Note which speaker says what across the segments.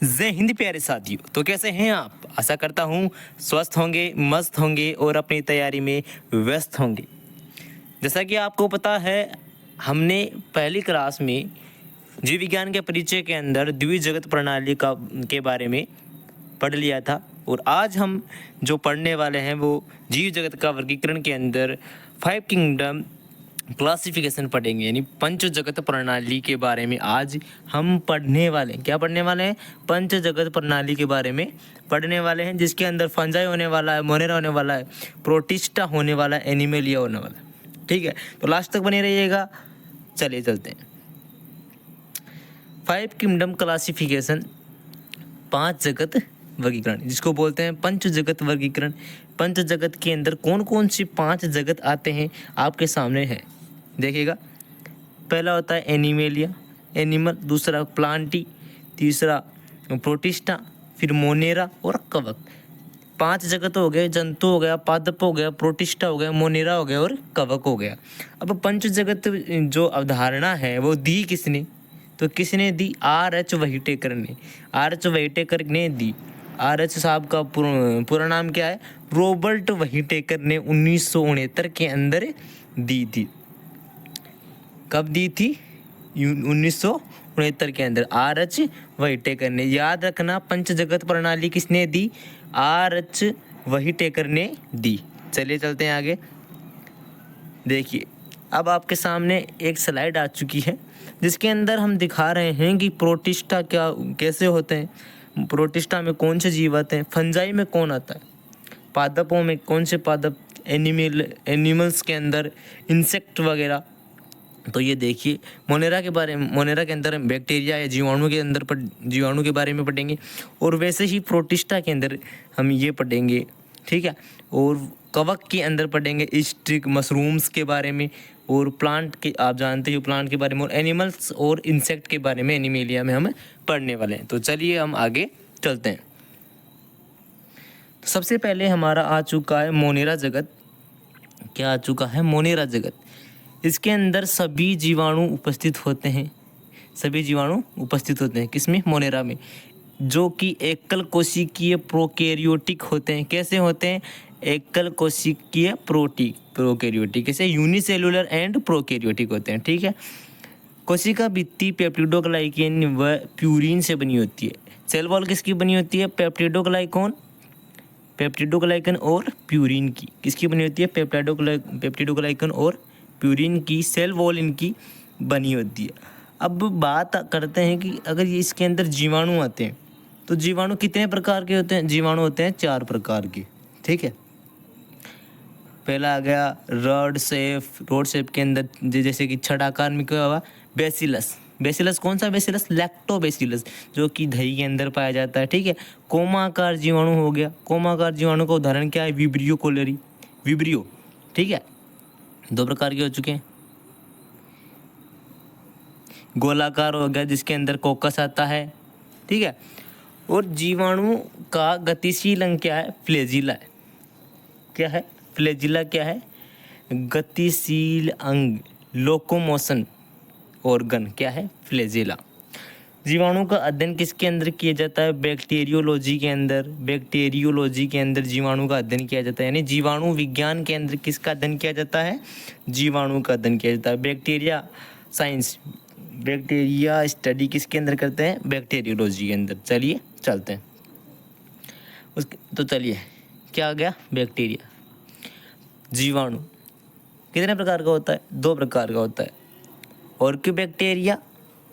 Speaker 1: जय हिंद प्यारे साथियों। तो कैसे हैं आप? आशा करता हूँ स्वस्थ होंगे, मस्त होंगे और अपनी तैयारी में व्यस्त होंगे। जैसा कि आपको पता है, हमने पहली क्लास में जीव विज्ञान के परिचय के अंदर द्विजगत प्रणाली का के बारे में पढ़ लिया था और आज हम जो पढ़ने वाले हैं वो जीव जगत का वर्गीकरण के अंदर 5 किंगडम क्लासिफिकेशन पढ़ेंगे, यानी पंच जगत प्रणाली के बारे में आज हम पढ़ने वाले हैं। क्या पढ़ने वाले हैं? पंच जगत प्रणाली के बारे में पढ़ने वाले हैं, जिसके अंदर फंजाई होने वाला है, मोनेरा होने वाला है, प्रोटिस्टा होने वाला है, एनिमेलिया होने वाला है। ठीक है, तो लास्ट तक बने रहिएगा। चलिए चलते हैं। 5 किंगडम क्लासिफिकेशन, 5 जगत वर्गीकरण, जिसको बोलते हैं पंच जगत वर्गीकरण। पंच जगत के अंदर कौन कौन सी 5 जगत आते हैं आपके सामने है, देखिएगा। पहला होता है एनिमेलिया, एनिमल। दूसरा प्लांटी, तीसरा प्रोटिस्टा, फिर मोनेरा और कवक। 5 जगत हो गए, जंतु हो गया, पादप हो गया, प्रोटिस्टा हो गया, मोनेरा हो गया और कवक हो गया। अब पंच जगत जो अवधारणा है वो दी किसने? तो किसने दी? R.H. व्हाइटेकर ने। R.H. व्हाइटेकर ने दी। R.H. साहब का पूरा नाम क्या है? रॉबर्ट व्हाइटेकर ने 1969 के अंदर दी थी। कब दी थी? 1969 के अंदर R.H. व्हाइटेकर ने। याद रखना, पंच जगत प्रणाली किसने दी? R.H. व्हाइटेकर ने दी। चलिए चलते हैं आगे। देखिए, अब आपके सामने एक स्लाइड आ चुकी है जिसके अंदर हम दिखा रहे हैं कि प्रोटिस्टा कैसे होते हैं, प्रोटिस्टा में कौन से जीव आते हैं, फंजाई में कौन आता है, पादपों में कौन से पादप, एनिमल्स के अंदर इंसेक्ट वगैरह। तो ये देखिए, मोनेरा के अंदर बैक्टीरिया या जीवाणु के अंदर जीवाणु के बारे में पढ़ेंगे, और वैसे ही प्रोटिस्टा के अंदर हम ये पढ़ेंगे। ठीक है, और कवक के अंदर पढ़ेंगे स्टिक मशरूम्स के बारे में, और प्लांट के, आप जानते हो प्लांट के बारे में, और एनिमल्स और इंसेक्ट के बारे में एनिमेलिया में हम पढ़ने वाले हैं। तो चलिए हम आगे चलते हैं। तो सबसे पहले हमारा आ चुका है मोनेरा जगत। क्या आ चुका है? मोनेरा जगत। इसके अंदर सभी जीवाणु उपस्थित होते हैं। सभी जीवाणु उपस्थित होते हैं किसमें? मोनेरा में, जो कि एकल कोशिकीय प्रोकैरियोटिक होते हैं। कैसे होते हैं? एकल कोशिकीय प्रोकैरियोटिक, कैसे? यूनिसेलुलर एंड प्रोकैरियोटिक होते हैं। ठीक है, कोशिका भित्ति पेप्टिडोग्लाइकेन व प्यूरिन से बनी होती है। सेल वॉल किसकी बनी होती है? पेप्टिडोग्लाइकन और प्यूरिन की। किसकी बनी होती है? पेप्टिडोग्लाइकन और प्यूरिन की सेल वॉल इनकी बनी होती है। अब बात करते हैं कि अगर ये इसके अंदर जीवाणु आते हैं तो जीवाणु कितने प्रकार के होते हैं? जीवाणु होते हैं 4 प्रकार के। ठीक है, पहला आ गया रॉड शेप के अंदर, जैसे कि छड़ाकार में क्या हुआ? बेसिलस। कौन सा बेसिलस? लैक्टोबैसिलस, जो कि दही के अंदर पाया जाता है। ठीक है, कोमाकार जीवाणु हो गया। कोमाकार जीवाणु का उदाहरण क्या है? Vibrio cholerae, Vibrio. ठीक है, 2 प्रकार के हो चुके हैं। गोलाकार हो गया, जिसके अंदर कोकस आता है। ठीक है, और जीवाणु का गतिशील अंग क्या है? फ्लैजिला है। क्या है? फ्लैजिला क्या है? गतिशील अंग, लोकोमोशन ऑर्गन क्या है? फ्लैजिला। जीवाणु का अध्ययन किसके अंदर किया जाता है? बैक्टीरियोलॉजी के अंदर। बैक्टीरियोलॉजी के अंदर जीवाणु का अध्ययन किया जाता है, यानी जीवाणु विज्ञान के अंदर किसका अध्ययन किया जाता है? जीवाणु का अध्ययन किया जाता है। बैक्टीरिया साइंस, बैक्टीरिया स्टडी किसके अंदर करते हैं? बैक्टीरियोलॉजी के अंदर। चलिए चलते हैं तो चलिए, क्या आ गया? बैक्टीरिया। जीवाणु कितने प्रकार का होता है? 2 प्रकार का होता है, ऑर्कियोबैक्टीरिया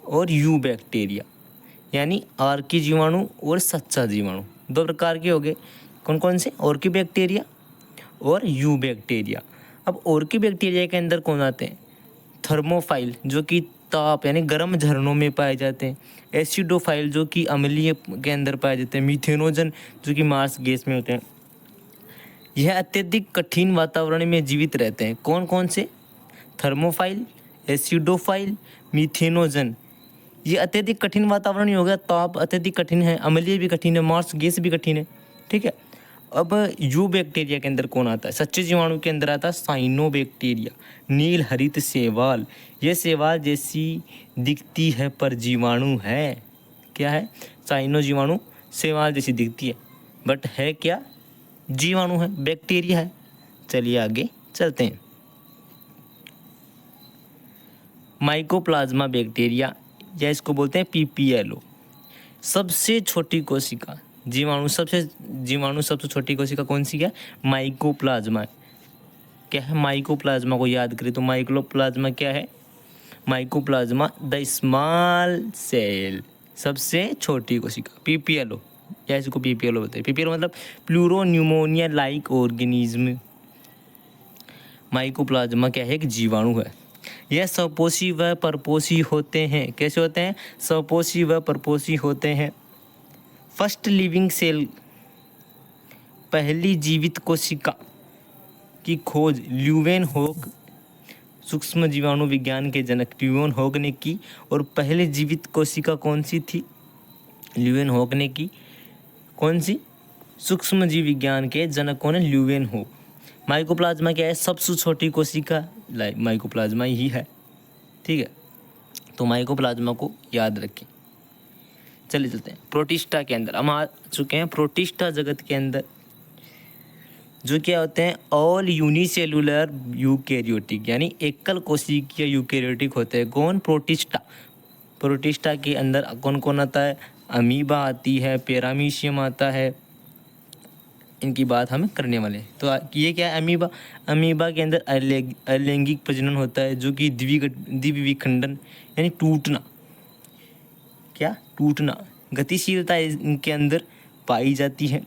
Speaker 1: और यू बैक्टीरिया, यानी आर्की जीवाणु और सच्चा जीवाणु। 2 प्रकार के हो गए। कौन कौन से? ऑर्कियोबैक्टीरिया और यू बैक्टीरिया। अब ऑर्कियोबैक्टीरिया के अंदर कौन आते हैं? थर्मोफाइल, जो कि ताप यानी गर्म झरनों में पाए जाते हैं। एसिडोफाइल, जो कि अम्लीय के अंदर पाए जाते हैं। मीथेनोजन, जो कि मार्स गैस में होते हैं। यह अत्यधिक कठिन वातावरण में जीवित रहते हैं। कौन कौन से? Thermophile, acidophile, methanogen. ये अत्यधिक कठिन वातावरण ही हो गया। ताप अत्यधिक कठिन है, अम्लीय भी कठिन है, मार्स गैस भी कठिन है। ठीक है, अब यू बैक्टीरिया के अंदर कौन आता है? सच्चे जीवाणु के अंदर आता है साइनोबैक्टीरिया, नील हरित शैवाल। ये शैवाल जैसी दिखती है पर जीवाणु है। क्या है, साइनो जीवाणु शैवाल जैसी दिखती है, बट है क्या, जीवाणु है, बैक्टीरिया है। चलिए आगे चलते हैं। माइकोप्लाज्मा बैक्टीरिया, या इसको बोलते हैं पीपीएलओ, सबसे छोटी कोशिका जीवाणु, सबसे छोटी कोशिका कौन सी है, माइकोप्लाज्मा है। क्या है, माइकोप्लाज्मा को याद करें तो माइकोप्लाज्मा क्या है, माइकोप्लाज्मा द स्मॉल सेल, सबसे छोटी कोशिका, पीपीएलओ, या इसको पीपीएलओ बोलते हैं। पीपीएलओ मतलब प्लूरोन्यूमोनिया लाइक ऑर्गेनिज्म। माइकोप्लाज्मा क्या है, एक जीवाणु है। यह सपोषी व परपोषी होते हैं। कैसे होते हैं, सपोषी व परपोषी होते हैं। फर्स्ट लिविंग सेल, पहली जीवित कोशिका की खोज ल्यूवेनहोक, सूक्ष्म जीवाणु विज्ञान के जनक ल्यूवेनहोक ने की। और पहले जीवित कोशिका कौन सी थी, ल्यूवेनहोक ने की। कौन सी, सूक्ष्म जीव विज्ञान के जनक कौन है, ल्यूवेनहोक। माइकोप्लाज्मा क्या है, सबसे छोटी कोशिका माइकोप्लाज्मा ही है। ठीक है, तो माइकोप्लाज्मा को याद रखें। चलिए चलते हैं प्रोटिस्टा के अंदर। हम आ चुके हैं प्रोटिस्टा जगत के अंदर, जो क्या होते हैं, ऑल यूनिसेलुलर यूकैरियोटिक, यानी एकल कोशिकीय यूकैरियोटिक होते हैं। कौन, प्रोटिस्टा। प्रोटिस्टा के अंदर कौन कौन आता है, अमीबा आती है, पैरामीशियम आता है, इनकी बात हम करने वाले हैं। तो ये क्या है, अमीबा। अमीबा के अंदर अलैंगिक प्रजनन होता है, जो कि द्विविखंडन यानी टूटना, क्या, टूटना, गतिशीलता इनके अंदर पाई जाती है।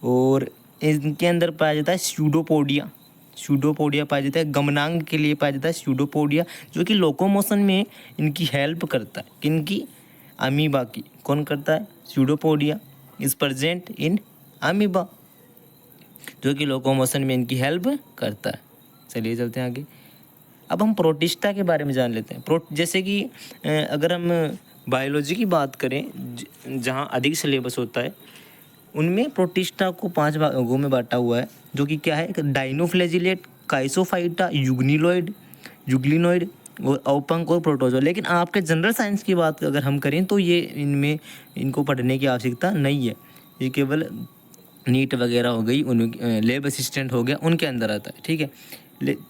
Speaker 1: और इनके अंदर पाया जाता है स्यूडोपोडिया, स्यूडोपोडिया पाया जाता है, गमनांग के लिए पाया जाता है स्यूडोपोडिया, जो कि लोकोमोशन में इनकी हेल्प करता है। किनकी, अमीबा की। कौन करता है, pseudopodia is present in amoeba, जो कि लोकोमोशन में इनकी हेल्प करता है। चलिए चलते हैं आगे। अब हम प्रोटिस्टा के बारे में जान लेते हैं। जैसे कि अगर हम बायोलॉजी की बात करें, जहाँ अधिक सिलेबस होता है, उनमें प्रोटिस्टा को 5 भागों में बांटा हुआ है, जो कि क्या है, डाइनोफ्लैजिलेट, काइसोफाइटा, युग्लिनोइड और औपंक और प्रोटोजोआ। लेकिन आपके जनरल साइंस की बात अगर हम करें तो ये इनमें इनको पढ़ने की आवश्यकता नहीं है। ये केवल नीट वगैरह हो गई, उन लैब असिस्टेंट हो गया, उनके अंदर आता है। ठीक है,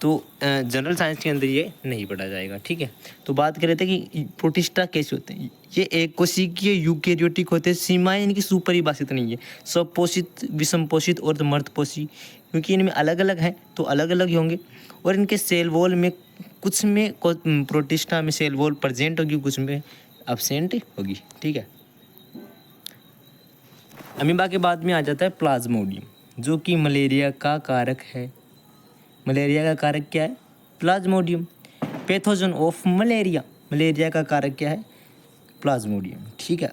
Speaker 1: तो जनरल साइंस के अंदर ये नहीं पढ़ा जाएगा। ठीक है, तो बात कर रहे थे कि प्रोटिस्टा कैसे होते हैं। ये एक कोशिकीय यूकैरियोटिक होते हैं। सीमाएं इनकी सुपरिभाषित नहीं है, स्वपोषित, विषमपोषित और मर्दपोषी, क्योंकि इनमें अलग अलग हैं तो अलग अलग ही होंगे। और इनके सेल वॉल में कुछ में प्रोटिस्टा में सेल वॉल प्रेजेंट होगी, कुछ में एब्सेंट होगी। ठीक है, अमीबा के बाद में आ जाता है प्लाज्मोडियम, जो कि मलेरिया का कारक है। मलेरिया का कारक क्या है, Plasmodium. Pathogen of malaria, malaria का कारक क्या है, प्लाज्मोडियम। ठीक है,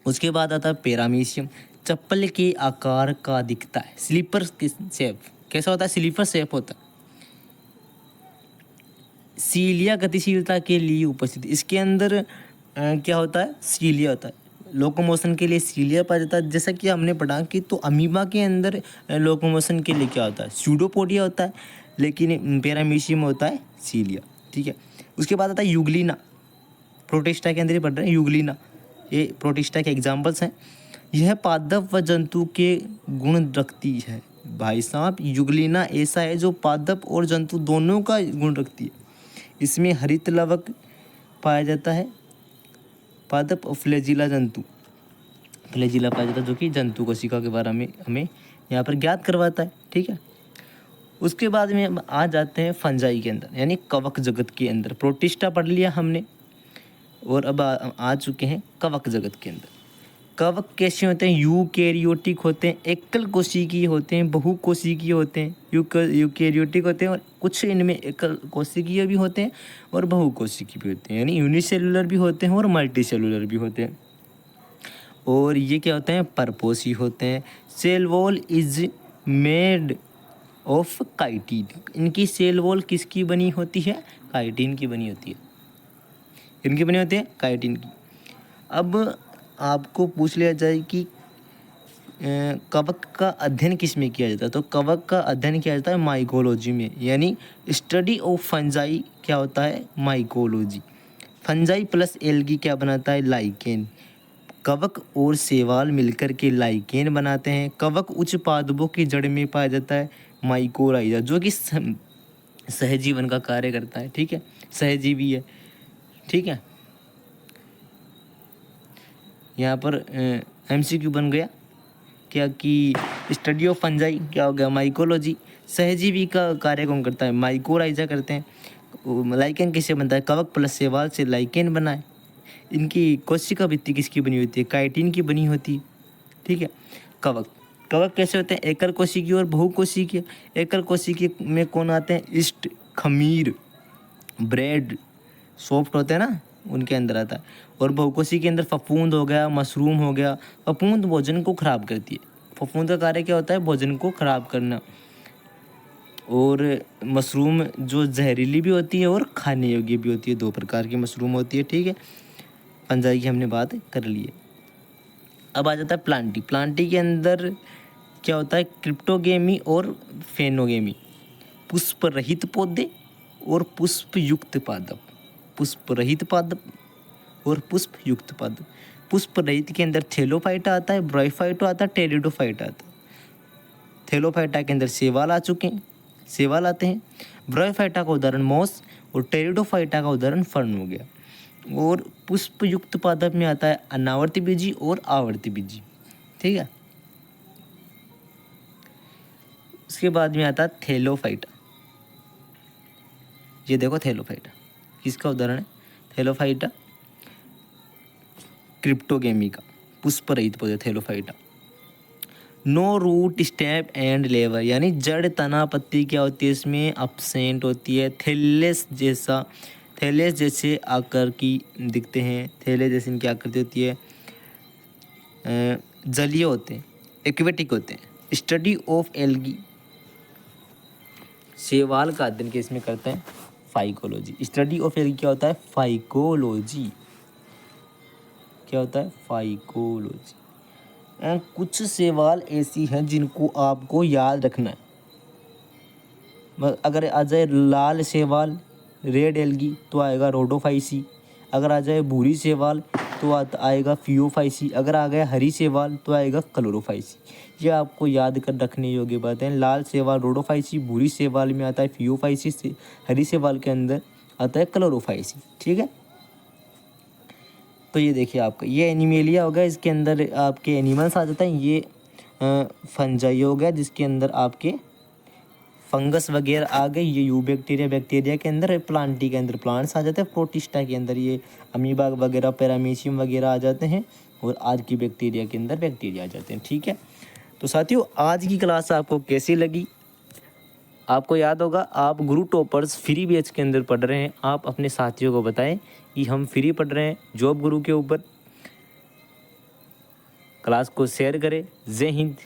Speaker 1: उसके बाद आता है पैरामीशियम, चप्पल के आकार का दिखता है, स्लीपर शेप। कैसा होता है, स्लीपर शेप होता है। सीलिया, गतिशीलता के लिए उपस्थित, इसके अंदर क्या होता है, सीलिया होता है। लोकोमोशन के लिए सीलिया पाया जाता है। जैसा कि हमने पढ़ा कि तो अमीबा के अंदर लोकोमोशन के लिए क्या होता है, स्यूडोपोडिया होता है, लेकिन पैरामीशियम होता है सीलिया। ठीक है, उसके बाद आता है यूग्लिना, प्रोटिस्टा के अंदर ही पढ़ रहे हैं यूग्लिना, ये प्रोटिस्टा के एग्जाम्पल्स हैं। यह पादप व जंतु के गुण रखती है। भाई साहब, यूग्लिना ऐसा है जो पादप और जंतु दोनों का गुण रखती है। इसमें हरित लवक पाया जाता है, पादप और फ्लैजिला जंतु, फ्लैजिला पाया जाता है, जो कि जंतु कोशिका के बारे में हमें यहाँ पर ज्ञात करवाता है। ठीक है, उसके बाद में आ जाते हैं फंजाई के अंदर, यानी कवक जगत के अंदर। प्रोटिस्टा पढ़ लिया हमने, और अब आ चुके हैं कवक जगत के अंदर। कवक कैसे होते हैं, यूकैरियोटिक होते हैं, एकल कोशिकीय होते हैं, बहुकोशिकीय होते हैं। यूकैरियोटिक होते हैं और कुछ इनमें एकल कोशिकीय भी होते हैं और बहुकोशिकीय भी होते हैं, यानी यूनिसेलुलर भी होते हैं और मल्टी सेलुलर भी होते हैं। और ये क्या होते हैं, परपोषी होते हैं। Cell wall is made of chitin, इनकी सेल वॉल किसकी बनी होती है, काइटिन की बनी होती है। इनकी बनी होती है काइटिन की। अब आपको पूछ लिया जाए कि कवक का अध्ययन किस में किया जाता है, तो कवक का अध्ययन किया जाता है माइकोलॉजी में, यानी स्टडी ऑफ फंजाई क्या होता है, माइकोलॉजी। फंजाई प्लस एल्गी क्या बनाता है? लाइकेन। कवक और शैवाल मिलकर के लाइकेन बनाते हैं। कवक उच्च पादपों की जड़ में पाया जाता है माइकोराइजा, जो कि सहजीवन का कार्य करता है। ठीक है, सहजीवी है। ठीक है, यहाँ पर MCQ बन गया क्या कि स्टडी ऑफ फंजाई क्या हो गया? माइकोलॉजी। सहजीवी का कार्य कौन करता है? माइकोराइजा करते हैं। लाइकेन किससे बनता है? कवक प्लस शैवाल से लाइकेन बना है। इनकी कोशिका भित्ति किसकी बनी होती है? काइटिन की बनी होती है। ठीक है, कवक कवक कैसे होते हैं? एकल कोशिकीय और बहुकोशिकीय। एकल कोशिकीय में कौन आते हैं? ईस्ट, खमीर, ब्रेड, सॉफ्ट होते हैं ना, उनके अंदर आता है। और बहुकोशिकीय के अंदर फफूंद हो गया, मशरूम हो गया। फफूंद भोजन को खराब करती है। फफूंद का कार्य क्या होता है? भोजन को खराब करना। और मशरूम जो जहरीली भी होती है और खाने योग्य भी होती है। 2 प्रकार की मशरूम होती है। ठीक है, फंजाई की हमने बात कर ली है। अब आ जाता है प्लांटी। प्लांटी के अंदर क्या होता है? क्रिप्टोगेमी और फेनोगेमी। पुष्प रहित पौधे और पुष्प युक्त पादप। पुष्प रहित पादप और पुष्प युक्त पादप। पुष्प रहित के अंदर थेलोफाइटा आता है, ब्रायोफाइटा आता है, टेरिडोफाइटा आता है। थेलोफाइटा के अंदर शैवाल आ चुके हैं, शैवाल आते हैं। ब्रायोफाइटा का उदाहरण मॉस और टेरिडोफाइटा का उदाहरण फर्न हो गया। और पुष्प युक्त पादप में आता है अनावर्ती बीजी और आवर्ती बीजी। ठीक है, उसके बाद में आता है थेलोफाइटा। ये देखो थेलोफाइटा किसका उदाहरण है? थेलोफाइटा क्रिप्टोगेमी का, पुष्प रहित पौधे thallophyta. No root stem and leaves, यानी जड़, तना, पत्ती क्या होती है इसमें? अपसेंट होती है। थैलेस जैसे आकार की दिखते हैं। थैले जैसे इनकी आकृति होती है। जलीय होते हैं, एक्वेटिक होते हैं। स्टडी ऑफ एल्गी, शैवाल का अध्ययन किस में करते हैं? फाइकोलॉजी। स्टडी ऑफ एल्गी क्या होता है? फाइकोलॉजी। क्या होता है? फाइकोलॉजी। कुछ शैवाल ऐसी हैं जिनको आपको याद रखना है। अगर आ जाए लाल शैवाल, रेड एल्गी, तो आएगा रोडोफाइसी। अगर आ जाए भूरी शैवाल तो आएगा फियोफाइसी। अगर आ गया हरी शैवाल तो आएगा क्लोरोफाइसी। ये आपको याद कर रखने योग्य बातें हैं। लाल शैवाल रोडोफाइसी, भूरी शैवाल में आता है फियोफाइसी से, हरी शैवाल के अंदर आता है क्लोरोफाइसी। ठीक है, तो ये देखिए आपका ये एनिमेलिया हो गया, इसके अंदर आपके एनिमल्स आ जाते हैं। ये फंजाई हो गया जिसके अंदर आपके फंगस वगैरह आ गए। ये यू बैक्टीरिया के अंदर, प्लांटी के अंदर प्लांट्स आ जाते हैं। प्रोटिस्टा के अंदर ये अमीबा वगैरह, पैरामीशियम वगैरह आ जाते हैं। और आज की बैक्टीरिया के अंदर बैक्टीरिया आ जाते हैं। ठीक है, तो साथियों आज की क्लास आपको कैसी लगी? आपको याद होगा आप गुरु टॉपर्स फ्री बैच के अंदर पढ़ रहे हैं। आप अपने साथियों को बताएं कि हम फ्री पढ़ रहे हैं जॉब गुरु के ऊपर। क्लास को शेयर करें। जय हिंद,